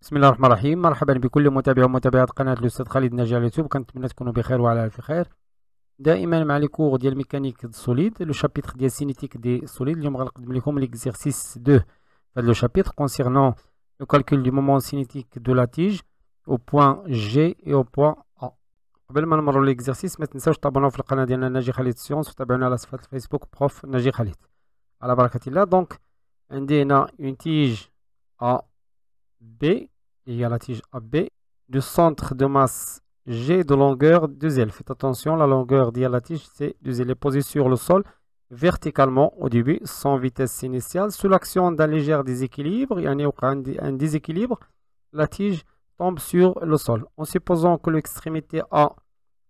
بسم الله الرحمن الرحيم. مرحبا بكل متابعي ومتابعات قناة الأستاذ خالد ناجي على اليوتيوب. كنتمنى تكونوا بخير وعلى ألف خير. دائما مع لي كور ديال ميكانيك دو سوليد، لو شابيتر ديال سينيتيك دي سوليد. اليوم غنقدم لكم ليكزيرسيس 2 في هذا لو شابيتر concernant le calcul du moment cinétique de la tige au point G et au point A. قبل ما نمروا ليكزيرسيس ما تنساوش تابوناو في القناة ديالنا ناجي خالد سيونس وتابعونا على صفحة الفيسبوك بروف ناجي خالد على بركة الله. دونك عندي هنا une tige AB. Il y a la tige AB du centre de masse G de longueur 2L. Faites attention, la longueur de la tige c'est 2L. Elle est posée sur le sol verticalement au début sans vitesse initiale. Sous l'action d'un léger déséquilibre, il y a un déséquilibre, la tige tombe sur le sol. En supposant que l'extrémité A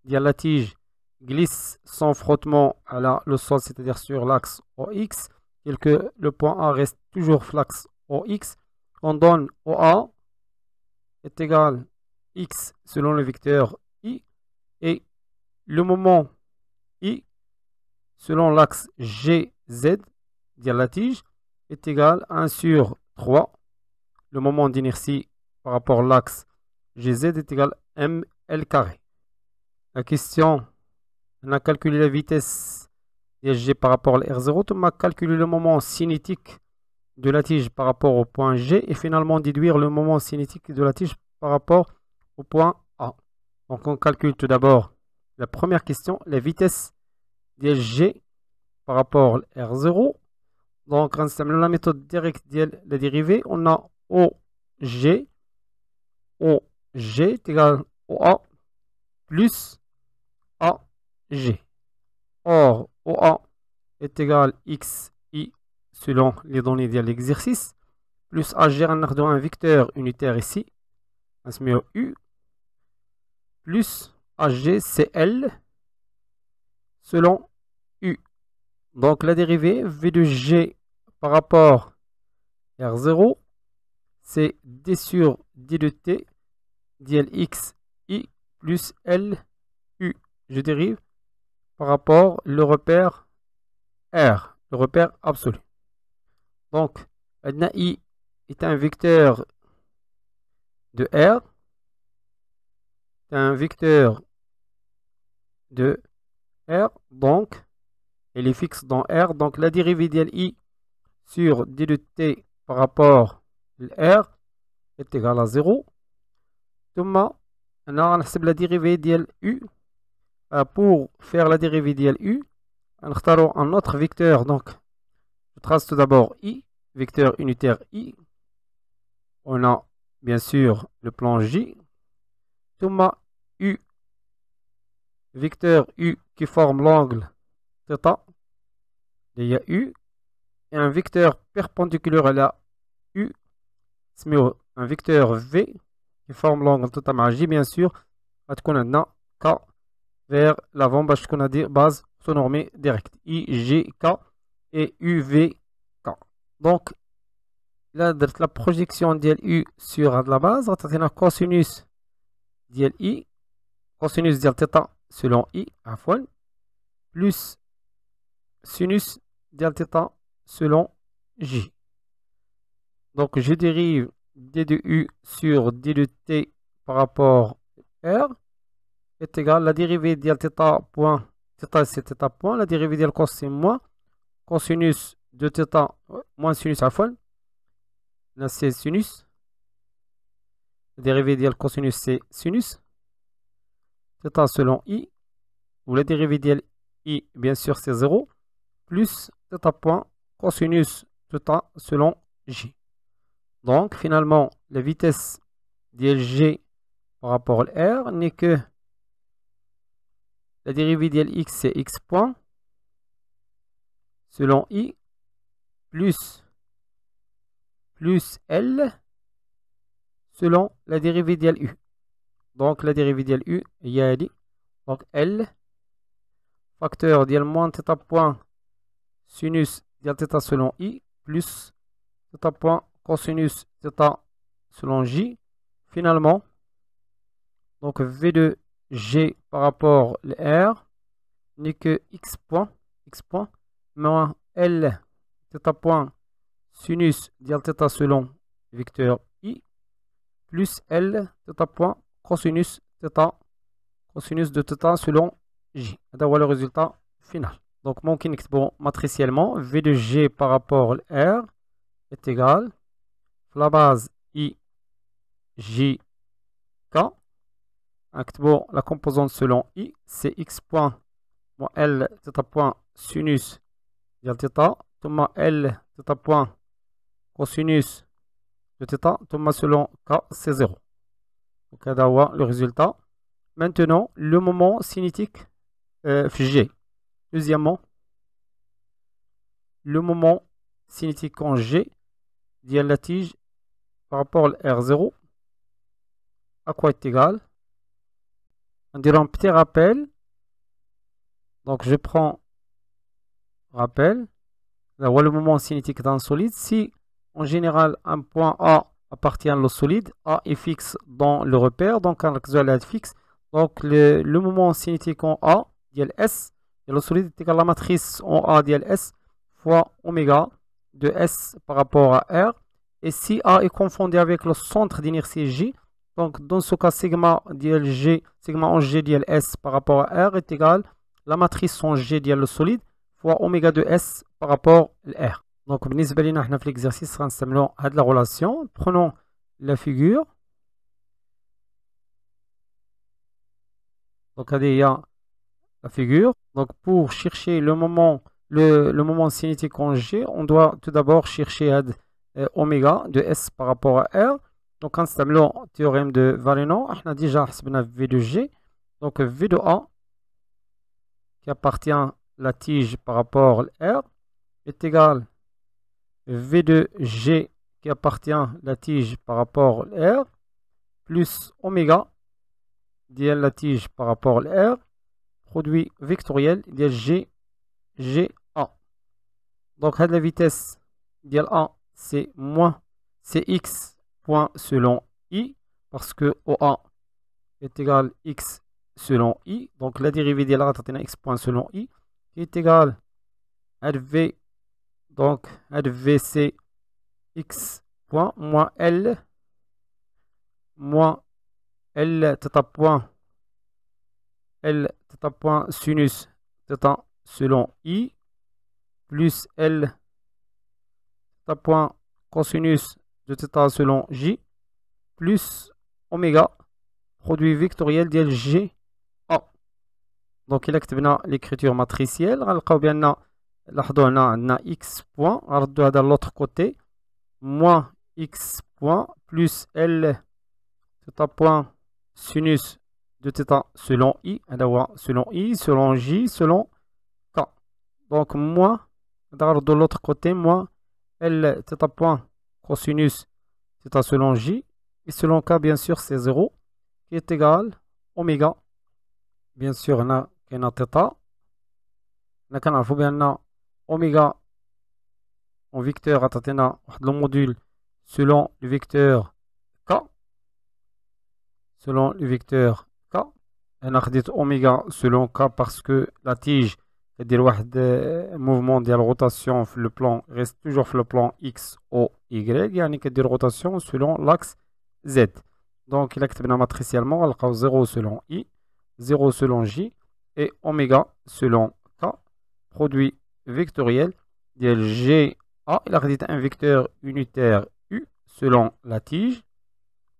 de la tige glisse sans frottement à le sol, c'est-à-dire sur l'axe OX, et que le point A reste toujours l'axe OX, on donne OA est égal x selon le vecteur i et le moment i selon l'axe gz de la tige est égal à 1 sur 3. Le moment d'inertie par rapport à l'axe gz est égal à ml carré. La question, on a calculé la vitesse de g par rapport à r0, on a calculé le moment cinétique de la tige par rapport au point G et finalement déduire le moment cinétique de la tige par rapport au point A. Donc on calcule tout d'abord la première question, la vitesse de G par rapport à R0. Donc on a la méthode directe de la dérivée. On a OG est égal à OA plus AG. Or, OA est égal à XI selon les données de l'exercice, plus AG, on a un vecteur unitaire ici, on se met au U, plus AG, c'est L, selon U. Donc la dérivée V de G par rapport à R0, c'est D sur D de T, dlx I plus L, U. Je dérive par rapport au repère R, le repère absolu. Donc, I est un vecteur de R, un vecteur de R, donc, elle est fixe dans R, donc la dérivée de I sur D de T par rapport à R est égale à 0. ثم on حسب la dérivée de U. Pour faire la dérivée de U, on va un autre vecteur, donc je trace tout d'abord I, vecteur unitaire I. On a bien sûr le plan J. Thomas U, vecteur U qui forme l'angle θ. Il y a U. Et un vecteur perpendiculaire à la U, un vecteur V qui forme l'angle θ مع J bien sûr. On a K vers l'avant, parce qu'on a des bases sonormées directes. I, G, K et U, V, K. Donc, là, la projection de U sur la base, on a cosinus de I, cosinus de θ selon I, à fois, plus sinus de θ selon J. Donc, je dérive D de U sur D de T par rapport à R est égal à la dérivée de θ point, θ c'est θ point, la dérivée de cos c'est moins, cosinus de θ moins sinus à fois, là c'est sinus, la dérivée de cosinus c'est sinus, θ selon I, ou la dérivée de I bien sûr c'est 0, plus θ point cosinus θ selon J. Donc finalement la vitesse de G par rapport à R n'est que la dérivée de x c'est x point selon I plus L selon la dérivée de U. Donc la dérivée de U, il y a donc L facteur de moins θ point sinus de θ selon I plus θ point cosinus θ selon J. Finalement, donc V de G par rapport à R n'est que x point moins L θ point sinus de θ selon vecteur I plus L θ point cosinus θ cosinus de θ selon J. هذا le résultat final. Donc, ممكن نكتبه matriciellement. V de G par rapport à R est égal à la base I J K. نكتبه la composante selon I, c'est X point moins L θ point sinus ديال θ ثم L θ point cosinus de θ ثم selon K c'est 0. Donc, هذا هو le résultat. Maintenant, le moment cinétique G. Deuxièmement, le moment cinétique en G ديال la tige par rapport à R0 à quoi est égal? On dirait un petit rappel. Donc je prends rappel. Là, voilà le moment cinétique d'un solide. Si en général un point A appartient au solide, A est fixe dans le repère, donc un axial est fixe. Donc le moment cinétique en A, dial S, et le solide est égal à la matrice en A dial S fois oméga de S par rapport à R. Et si A est confondu avec le centre d'inertie J, donc dans ce cas, sigma dial G, sigma en G dial S par rapport à R est égal à la matrice en G dial le solide fois oméga de S par rapport à R. Donc, بالنسبة لنا احنا في l'exercice غنستعملوا هاد la relation. Prenons la figure. Donc, هذه هي la figure. Donc, pour chercher le moment cinétique en G, on doit tout d'abord chercher oméga de S par rapport à R. Donc, غنستعملوا théorème de Valénon. احنا déjà حسبنا V de G. Donc, V de A qui appartient à la tige par rapport à R est égal V de G qui appartient à la tige par rapport à R plus oméga dial la tige par rapport à R produit vectoriel dial G GA. Donc la vitesse dial A c'est X point selon I parce que OA est égal X selon I. Donc la dérivée dial A est X point selon I qui est égal à V. Donc, VC X point moins L θ point sinus θ selon I plus L θ point cosinus de θ selon J plus oméga produit vectoriel ديال G A. Donc, إلا كتبنا l'écriture matricielle غنلقاو بأن لاحظوا هنا عندنا x point غنردو هذا l'autre côté moins x point plus L θ point sinus de θ selon I. هذا هو selon I selon J selon K. Donc moins غنردو l'autre côté moins L θ point cosinus θ selon J et selon K bien sûr c'est 0 qui est égal oméga. Bien sûr هنا كاينه θ. هنا كنعرفوا بأن oméga en vecteur عطاتنا واحد لو موديل selon le vecteur K. Selon le vecteur K. انا خديت oméga selon K parce que la tige كدير واحد mouvement ديال rotation في le plan reste toujours في le plan X O Y يعني كدير rotation selon l'axe Z. Donc إلا كتبنا matriciellement غنلقاو 0 selon I 0 selon J et oméga selon K produit vectoriel ديال GA. Il a dit un vecteur unitaire U selon la tige.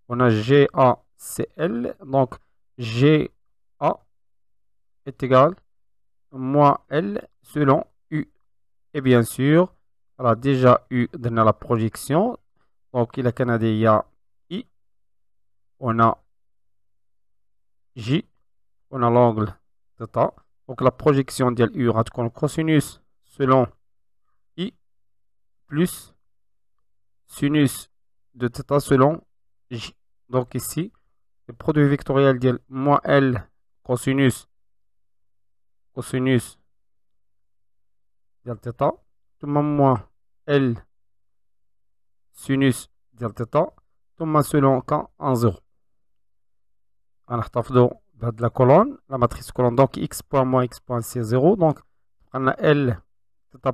On a GACL. Donc GA est égal à moins L selon U. Et bien sûr, on a déjà eu dans la projection. Donc il y a I. On a J. On a l'angle θ. Donc la projection de U a cosinus selon I plus sinus de θ selon J. Donc ici, le produit vectoriel de moins L cosinus de θ, moins L sinus de θ, selon K en 0. On a la colonne, la matrice colonne, donc x point moins x point c'est 0. Donc on a L θ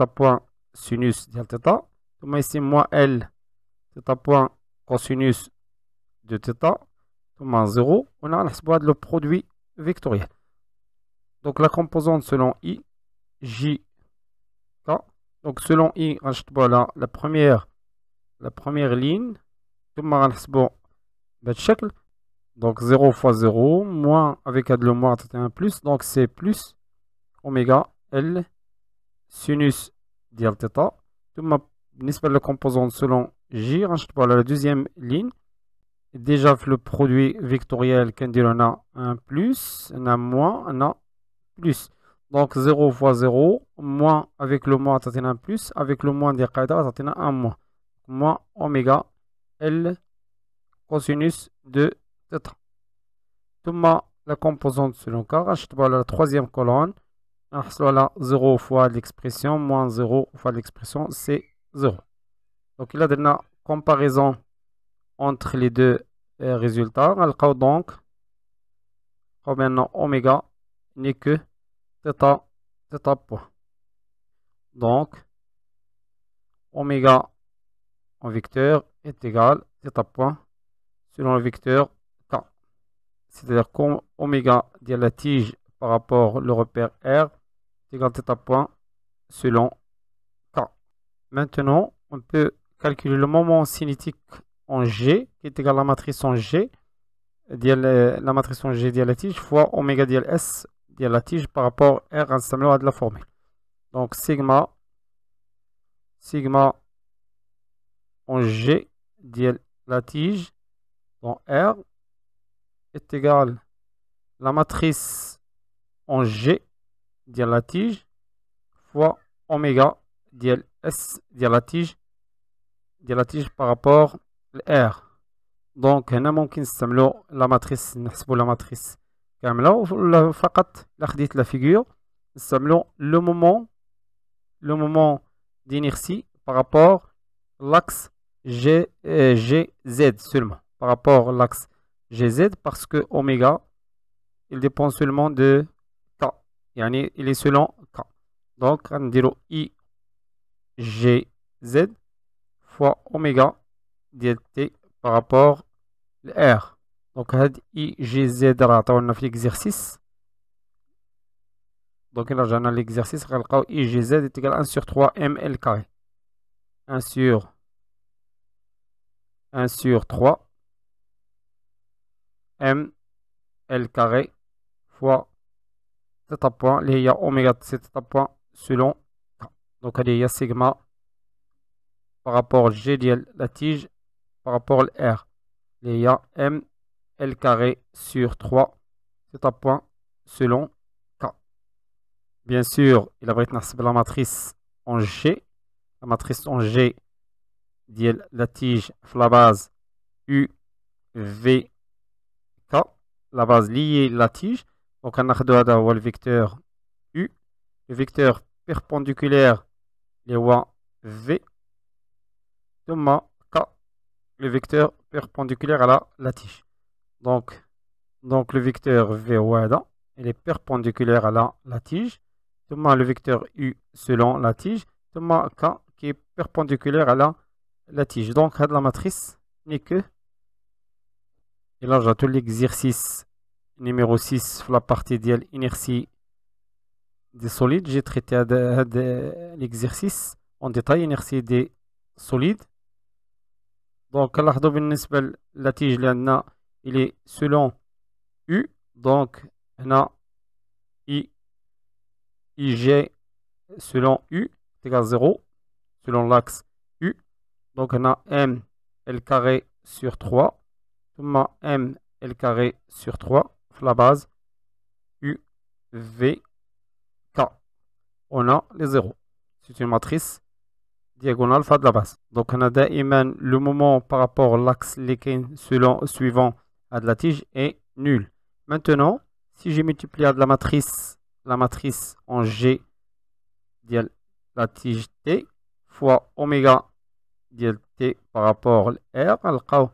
point sinus de θ. Ici moins L θ point cosinus de θ ثم 0 ونحسبوا هذا le produit vectoriel. Donc la composante selon I J K. Donc selon I غنشطبوا على la première ligne ثم غنحسبوا بهذا الشكل. Donc 0 fois 0 moins avec le moins un plus, donc c'est plus oméga L sinus ديال θ. ثم بالنسبة la composante selon J غنشطبوا على la deuxième ligne. Déjà le produit vectoriel كنديرو هنا un plus, un moins, un plus. Donc 0 fois 0 moins avec le moins تعطينا un plus, avec le moins ديال القاعدة تعطينا un moins. Moins oméga L cosinus de θ. ثم la composante selon K غنشطبوا على la troisième colonne. نحصلوا على 0 fois l'expression moins 0 fois l'expression c'est 0. Donc il a donné comparaison entre les deux résultats. Donc maintenant oméga n'est que θ point. Donc oméga en vecteur est égal à θ point selon le vecteur K. C'est-à-dire qu'oméga de la tige par rapport au repère R est égal à θ point selon K. Maintenant, on peut calculer le moment cinétique en G qui est égal à la matrice en G la matrice en G de la tige fois oméga de S de la tige par rapport à R à de la formule. Donc sigma en G de la tige dans R est égal à la matrice en G de la tige fois oméga de S de la tige par rapport à R. Donc هنا ممكن نستعملوا la matrice نحسبوا la matrice كاملة ولا فقط لا خديت la figure نستعملوا le moment d'inertie par rapport à l'axe GZ seulement par rapport à l'axe GZ parce que oméga il dépend seulement de K يعني il est selon K. Donc on dirait IGZ fois oméga dt par rapport à R. Donc IGZ راه عطاونا في l'exercice. Donc là j'ai l'exercice غنلقاو IGZ est égal à 1 sur 3 ml carré. 1 sur 3 ml carré fois θ point اللي هي oméga c'est θ point selon K. Donc هذه هي sigma par rapport G ديال la tige par rapport à R اللي هي ml carré sur 3 θ point selon K. Bien sûr il a بغيت نحسب la matrice en G. La matrice en G ديال la tige في la base U V K, la base liée la tige. Donc on a le vecteur U, le vecteur perpendiculaire les V, K, le vecteur perpendiculaire à la tige. Donc le vecteur V il est perpendiculaire à la tige. Le vecteur U selon la tige. K qui est perpendiculaire à la tige. Donc la matrice n'est que. Et là j'ai tout l'exercice numéro 6 la partie de l'inertie des solides. J'ai traité l'exercice en détail, inertie des solides. Donc la tige il est selon U. Donc on a IG selon U est égal à 0 selon l'axe U. Donc on a M L carré sur 3 M L carré sur 3 la base U V K. On a les zéros. C'est une matrice diagonale de la base. Donc on a le moment par rapport à l'axe suivant à de la tige est nul. Maintenant, si j'ai multiplié la matrice en G de la tige T fois oméga de T par rapport à R,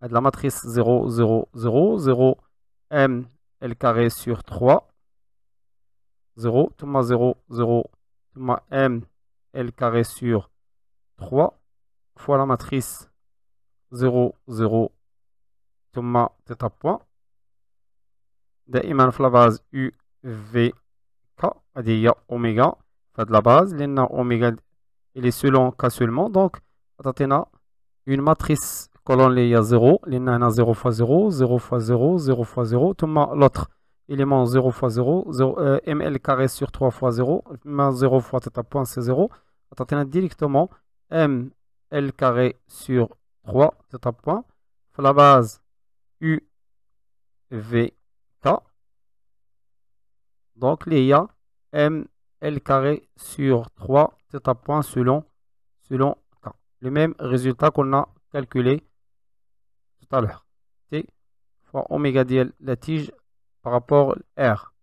la matrice 0, 0, 0, 0, M L carré sur 3, 0, 0, 0, M L carré sur 3 fois la matrice 0 0 ثم تيتا بوان دائما في لاباز U V K هذه هي أوميغا فهاد لاباز لأن أوميغا il est selon K seulement donc تعطينا une matrice colonne اللي هي 0 لأن هنا 0 fois 0 0 fois 0 0 fois 0 ثم l'autre élément 0 fois 0 0 ml carré sur 3 fois 0 ثم 0 fois θ point c'est 0 تعطينا directement ml carré sur 3 θ point في la base U V K donc il y a ml carré sur 3 θ point selon K. Le même résultat qu'on a calculé tout à l'heure. T fois oméga ديال la tige par rapport à R.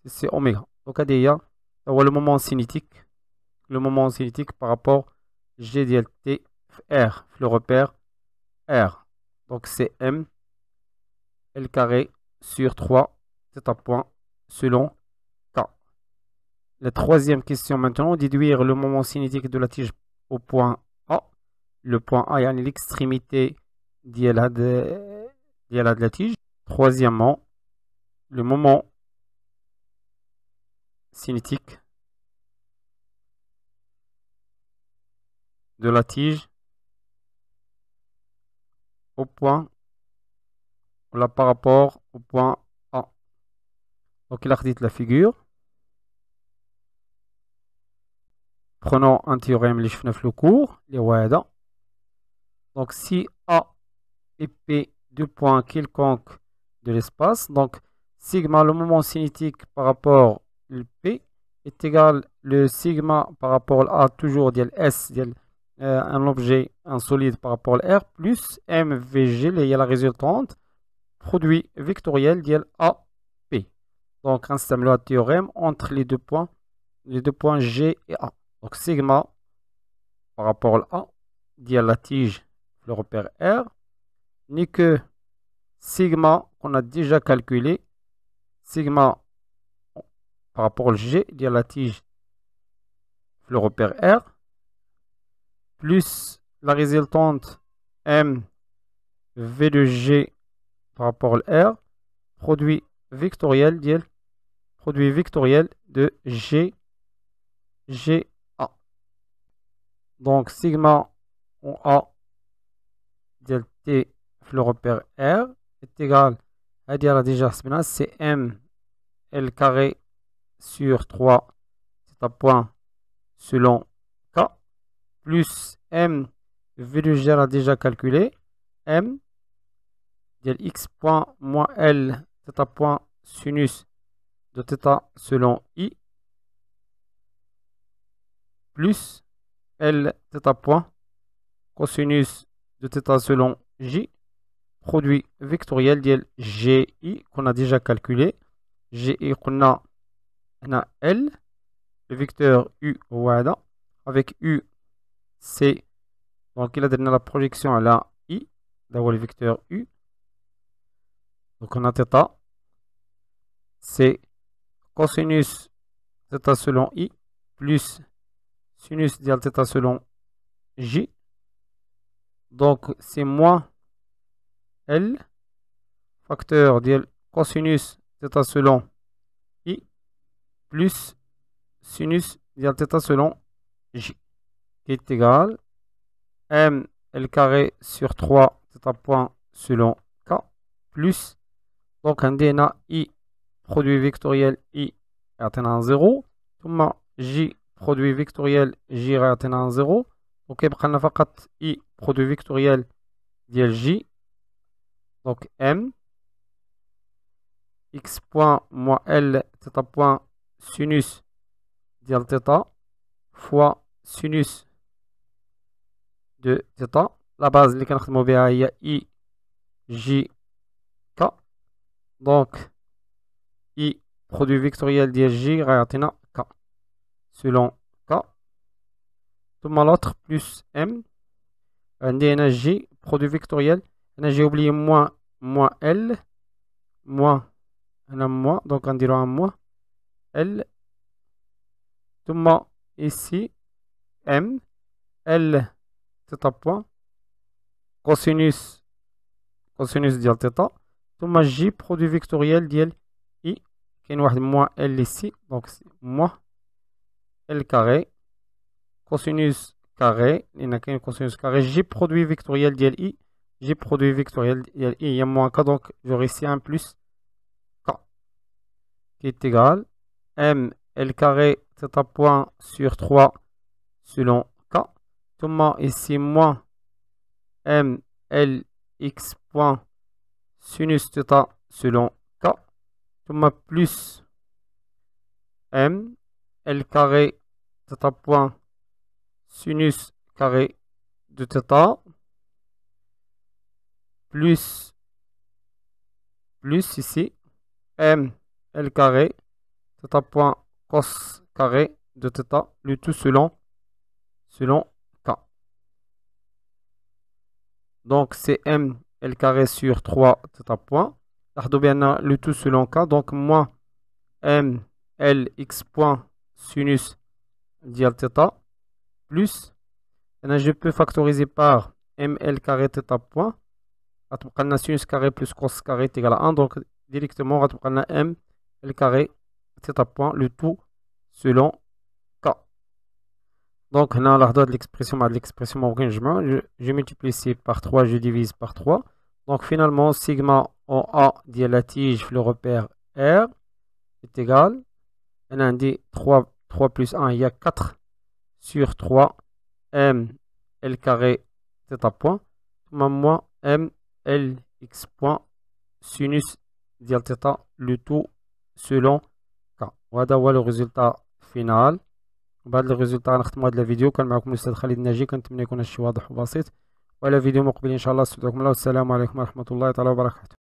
C'est oméga. Donc il y a le moment cinétique. Le moment cinétique par rapport G ديال T R. Le repère R. Donc c'est M L carré sur 3 θ point selon K. La troisième question maintenant, déduire le moment cinétique de la tige au point A. Le point A est l'extrémité de la tige. Troisièmement, le moment cinétique de la tige au point là par rapport au point A. Donc il a dit la figure. Prenons un théorème اللي شفنا في le cours اللي هو هذا. Donc si A et P deux points quelconques de l'espace, donc sigma le moment cinétique par rapport au P est égal le sigma par rapport à A toujours ديال S ديال un objet, un solide par rapport à R plus MVG, il y a la résultante, produit vectoriel ديال AP. Donc, on installe le théorème entre les deux points G et A. Donc, sigma par rapport à A, ديال la tige, le repère R, n'est que sigma qu'on a déjà calculé, sigma par rapport au G, ديال la tige, le repère R, plus la résultante M V de G par rapport à R, produit vectoriel de G, GA. Donc sigma en A del T le repère R est égal à dire déjà c'est M L carré sur 3 c'est un point selon K plus M V de G a déjà calculé M de x point moins L θ point sinus de θ selon I plus L θ point cosinus de θ selon J produit vectoriel de GI qu'on a déjà calculé. GI qu'on a L, le vecteur U avec U C, donc il a donné la projection à la I, d'avoir le vecteur U. Donc on a θ, c'est cosinus θ selon I plus sinus de θ selon J. Donc c'est moins L, facteur de cosinus θ selon I plus sinus de θ selon J qui est égal M L carré sur 3 θ point selon K plus donc un DNA I produit vectoriel I atteint 0 ثم J produit vectoriel J atteint 0 donc يبقى لنا فقط I produit vectoriel ديال J donc M x point moins L θ point sinus ديال θ fois sinus de θ la base اللي كنخدمو بها هي I J K donc I produit vectoriel ديال J غيعطينا K selon K ثم l'autre plus M عندي هنا J produit vectoriel هنا j'ai oublié moins L moins هنا moins donc غنديرو un moins L ثم ici M L θ point كوسينوس ديال تيتا ثم جي برودوي فيكتوريال ديال اي كاين واحد موان ال سي دونك موان ال كاري كوسينوس كاري لان كاين كوسينوس كاري جي برودوي فيكتوريال ديال اي جي برودوي فيكتوريال ديال اي هي موان ك دونك جوري سي 1 بلس ك qui est égal m L carré θ point sur 3 selon k. Thomas ici moins m L x point sinus θ selon k. Thomas plus m L carré θ point sinus carré de θ plus ici m L carré θ point cos carré de θ, le tout selon k. Donc c'est m L carré sur 3 θ point. bien le tout selon k. Donc moins m L x point sinus dial θ plus. Et je peux factoriser par m L carré θ point. On a sinus carré plus cos carré est égal à 1. Donc directement on a m L carré θ point, le tout selon k. Donc on a l'expression je multiplie ici par 3, je divise par 3. Donc finalement sigma en A de la tige le repère R est égal, on a dit 3 plus 1, il y a 4 sur 3 m L carré θ point moins m L x point sinus dial θ, le tout selon k. وهذا هو le résultat final. وبهذا الريزلت غنختموا هذه الفيديو. كان معكم الاستاذ خالد الناجي، كنتمنى يكون هادشي واضح وبسيط، وعلى فيديو مقبل ان شاء الله. استودعكم الله والسلام عليكم ورحمه الله تعالى وبركاته.